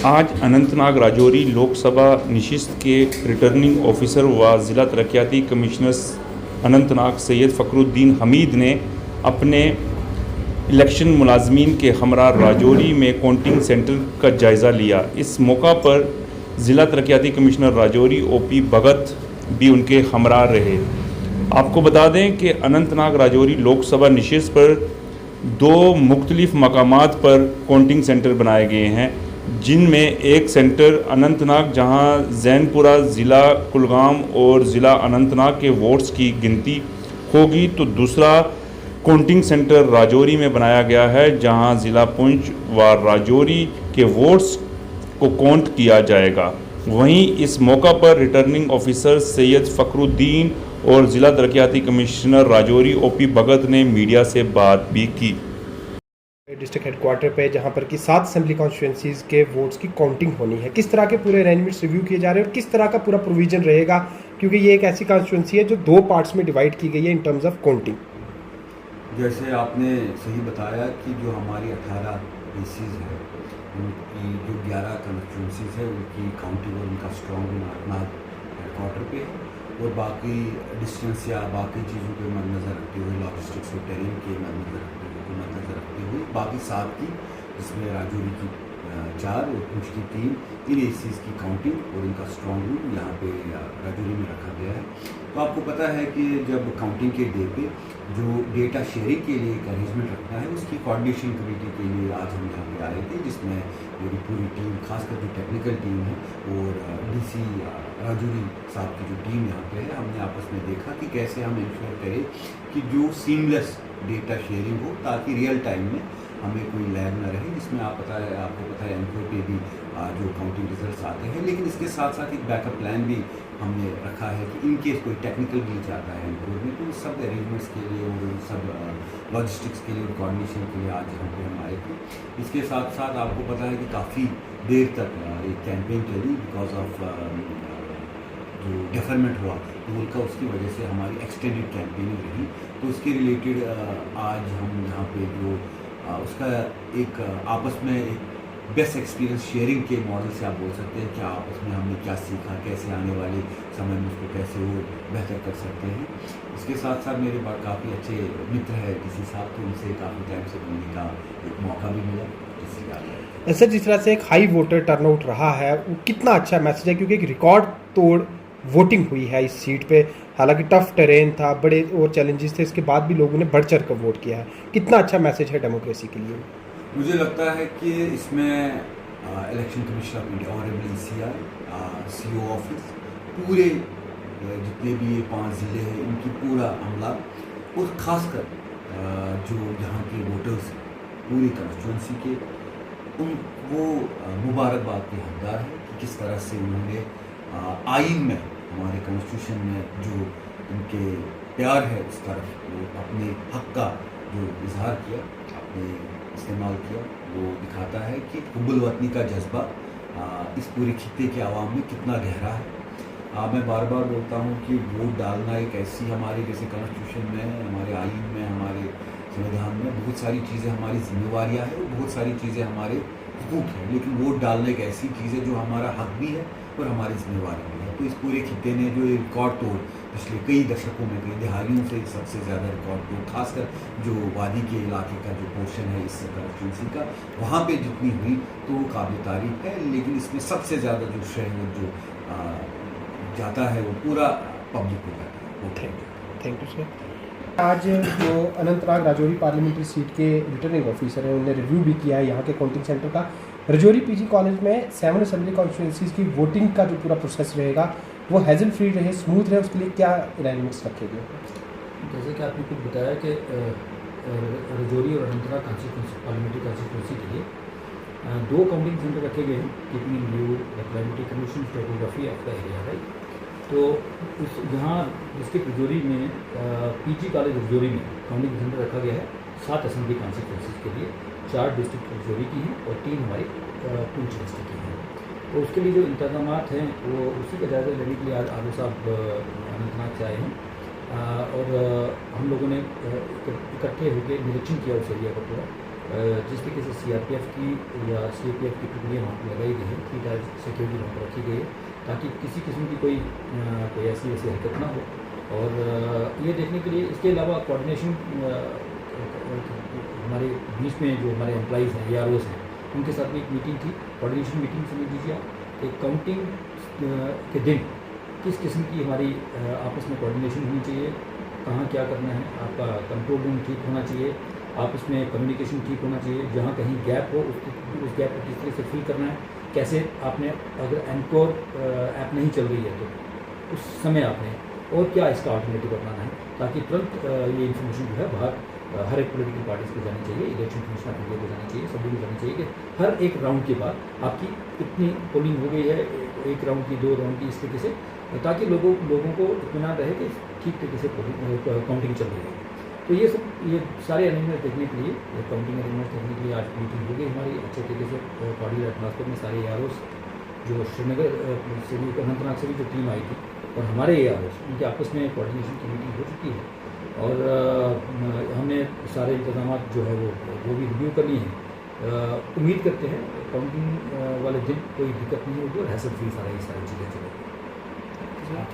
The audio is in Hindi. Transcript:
आज अनंतनाग राजौरी लोकसभा नशिस्त के रिटर्निंग ऑफिसर व ज़िला तरक्याती कमिश्नर अनंतनाग सैयद फ़खरुद्दीन हमीद ने अपने इलेक्शन मुलाजमीन के हमरा राजौरी में काउंटिंग सेंटर का जायज़ा लिया। इस मौका पर ज़िला तरक्याती कमिश्नर राजौरी OP भगत भी उनके हमरा रहे। आपको बता दें कि अनंतनाग राजौरी लोकसभा नशिस्त पर दो मुख्तलिफ मकामात पर काउंटिंग सेंटर बनाए गए हैं, जिनमें एक सेंटर अनंतनाग जहां जैनपुरा ज़िला कुलगाम और ज़िला अनंतनाग के वोट्स की गिनती होगी, तो दूसरा काउंटिंग सेंटर राजौरी में बनाया गया है जहां ज़िला पुंछ व राजौरी के वोट्स को काउंट किया जाएगा। वहीं इस मौका पर रिटर्निंग ऑफिसर सैयद फ़खरुद्दीन और ज़िला तरक्याती कमिश्नर राजौरी OP भगत ने मीडिया से बात भी की। डिस्ट्रिक्ट हेडक्वार्टर पे जहाँ पर कि 7 असेंबली कॉन्स्टिट्यूंसीज़ के वोट्स की काउंटिंग होनी है, किस तरह के पूरे अरेंजमेंट्स रिव्यू किए जा रहे हैं और किस तरह का पूरा प्रोविजन रहेगा, क्योंकि ये एक ऐसी कॉन्स्टिट्यूंसी है जो 2 पार्ट्स में डिवाइड की गई है इन टर्म्स ऑफ काउंटिंग। जैसे आपने सही बताया कि जो हमारी 18 पीसीज है, उनकी जो 11 कॉन्स्टिट्यूंसीज है उनकी काउंटिंग और उनका स्ट्रॉन्ग अनंतनाग हेडक्वार्टर पे है, और बाकी डिस्टेंस या बाकी चीज़ों के मद्देनज़र रखते हुए, लॉजिस्टिक्स और टेरेन के मद्देनज़र रखते हुए बाकी 7 की, जिसमें राजौरी की 4 और पुंछ की 3 इन एसीज़ की काउंटिंग और इनका स्ट्रॉन्ग रूम यहाँ पे राजौरी में रखा गया है। तो आपको पता है कि जब काउंटिंग के डे पे जो डेटा शेयरिंग के लिए एक अरेंजमेंट रखना है, उसकी कोऑर्डिनेशन कमेटी के लिए आज हम यहाँ पे आए थे, जिसमें मेरी पूरी टीम, खासकर जो टेक्निकल टीम है और DC राजौरी साहब की जो टीम यहाँ पे है, हमने आपस में देखा कि कैसे हम इंश्योर करें कि जो सीमलेस डेटा शेयरिंग हो, ताकि रियल टाइम में हमें कोई लैग ना रहे, जिसमें आपको पता है एमक्यू पे भी जो काउंटिंग रिजल्ट्स आते हैं। लेकिन इसके साथ साथ एक बैकअप प्लान भी हमने रखा है कि इनकेस कोई टेक्निकल ग्लिच आता है एमक्यू में, तो सब अरेंजमेंट्स के लिए और सब लॉजिस्टिक्स के लिए और कोऑर्डिनेशन के लिए आज यहाँ पे हम आए थे। इसके साथ साथ आपको पता है कि काफ़ी देर तक एक कैंपेन चली बिकॉज ऑफ जो डेफरमेंट हुआ टोल का, उसकी वजह से हमारी एक्सटेंडेड कैंपेनिंग रही। तो उसके रिलेटेड आज हम यहाँ पे जो उसका एक आपस में एक बेस्ट एक्सपीरियंस शेयरिंग के मॉडल से आप बोल सकते हैं कि आपस में हमने क्या सीखा, कैसे आने वाले समय में उसको कैसे वो बेहतर कर सकते हैं। इसके साथ साथ मेरे पास काफ़ी अच्छे मित्र है DC साहब, तो उनसे काफ़ी टाइम से मिलने का एक मौका भी मिला, इसलिए सर जिस तरह से एक हाई वोटर टर्नआउट रहा है, वो कितना अच्छा मैसेज है, क्योंकि एक रिकॉर्ड तोड़ वोटिंग हुई है इस सीट पे। हालांकि टफ टेरेन था, बड़े और चैलेंजेस थे, इसके बाद भी लोगों ने बढ़ चढ़ कर वोट किया है। कितना अच्छा मैसेज है डेमोक्रेसी के लिए। मुझे लगता है कि इसमें election commission of India honourable ECR CO office, पूरे जितने भी ये 5 ज़िले हैं, इनकी पूरा अमला और ख़ासकर जो यहाँ के वोटर्स पूरी कॉन्स्टिट्यूंसी के, वो मुबारकबाद के हकदार हैं कि किस तरह से उन्होंने आइन में, हमारे कॉन्स्टिट्यूशन में जो उनके प्यार है उस तरफ, वो अपने हक़ का जो इजहार किया, अपने इस्तेमाल किया, वो दिखाता है कि हुब्बुल वतनी का जज्बा इस पूरे खित्ते के आवाम में कितना गहरा है। मैं बार बार बोलता हूँ कि वोट डालना एक ऐसी, हमारे जैसे कॉन्स्टिट्यूशन में, हमारे आइन में, हमारे संविधान में बहुत सारी चीज़ें हमारी जिम्मेवारियाँ हैं और बहुत सारी चीज़ें हमारे हुकूक हैं, लेकिन वोट डालना एक ऐसी चीज़ है जो हमारा हक भी है और हमारी जिम्मेवारी भी है। तो इस पूरे खित्ते ने जो रिकॉर्ड तोड़ पिछले कई दशकों में, कई दिहाड़ियों से सबसे ज़्यादा रिकॉर्ड तोड़, खासकर जो वादी के इलाके का जो पोर्शन है इस कॉन्स्टिट्यूंसी का, वहाँ पे जितनी हुई तो वो काबिल तारीफ है। लेकिन इसमें सबसे ज़्यादा जो श्रेय जो जाता है वो पूरा पब्लिक को जाता है। वो थैंक यू सर। आज जो अनंतनाग राजौरी पार्लियामेंट्री सीट के रिटर्निंग ऑफिसर हैं, उन्होंने रिव्यू भी किया है यहाँ के काउंटिंग सेंटर का। राजौरी PG कॉलेज में 7 असेंबली कॉन्स्टिट्यूंसीज़ की वोटिंग का जो पूरा प्रोसेस रहेगा वो हैजल फ्री रहे, स्मूथ रहे, उसके लिए क्या अरेंजमेंट्स रखे गए? जैसे कि आपने खुद बताया कि राजौरी और अनंतनाग पार्लियामेंट्री कॉन्स्टिट्यूंसी के लिए 2 काउंटिंग सेंटर रखे गए हैं, keeping in view the climatic condition topography of the area, right. तो उस यहाँ डिस्ट्रिक्ट राजौरी में PG कॉलेज राजौरी में काउंटिंग सेंटर रखा गया है 7 असेंबली कॉन्स्टिट्यूंसीज के लिए। 4 डिस्ट्रिक्ट राजौरी की हैं और 3 हमारी पुंछ डिस्ट्रिक्ट की हैं। तो उसके लिए जो इंतजाम हैं वो उसी का जायज़ा लेने के लिए आज आलू साहब अनंतनाग से आए हैं और हम लोगों ने इकट्ठे होकर निरीक्षण किया उस एरिया का पूरा, जिस तरीके से CRPF की या CAPF की टुकड़ियाँ वहाँ पर लगाई गई है, 3 टायर सिक्योरिटी वहाँ पर रखी गई है, ताकि किसी किस्म की कोई ऐसी वैसी हरकत ना हो। और ये देखने के लिए इसके अलावा कोऑर्डिनेशन हमारे बीच में जो हमारे एम्प्लॉइज़ हैं, AROs हैं, उनके साथ भी एक मीटिंग थी, कोऑर्डिनेशन मीटिंग समझ लीजिए आप। कि काउंटिंग के दिन किस किस्म की हमारी आपस में कोऑर्डिनेशन होनी चाहिए, कहाँ क्या करना है, आपका कंट्रोल रूम ठीक होना चाहिए, आपस में कम्युनिकेशन ठीक होना चाहिए, जहाँ कहीं गैप हो उस गैप को किस तरह से फिल करना है, कैसे आपने अगर एनकोर ऐप नहीं चल रही है तो उस समय आपने और क्या इसका अल्टरनेटिव अपनाना है, ताकि तुरंत ये इन्फॉर्मेशन जो है बाहर हर एक पोलिटिकल पार्टीज़ को जानी चाहिए, इलेक्शन कमीशन ऑफ इंडिया को जानी चाहिए, सभी को जानी चाहिए कि हर एक राउंड के बाद आपकी कितनी पोलिंग हो गई है, एक राउंड की, 2 राउंड की, इस तरीके से, ताकि लोगों को इत्मीनान रहे कि ठीक तरीके से काउंटिंग चल रही है। तो ये सारे अरेंजमेंट देखने के लिए, काउंटिंग अरेंजमेंट देखने के लिए आज मीटिंग हो गई हमारी अच्छे तरीके से। पहाड़ी ट्रांसपोर्ट में सारे AROs जो श्रीनगर से भी, अनंतनाग से भी जो टीम आई थी, और हमारे AROs, उनके आपस में कोऑर्डिनेशन की मीटिंग हो चुकी है, और हमने सारे इंतजाम जो है वो भी रिव्यू कर लिए हैं। उम्मीद करते हैं काउंटिंग वाले दिन कोई दिक्कत नहीं होगी और हैसल फ्री सारी चीज़ें चलेंगी।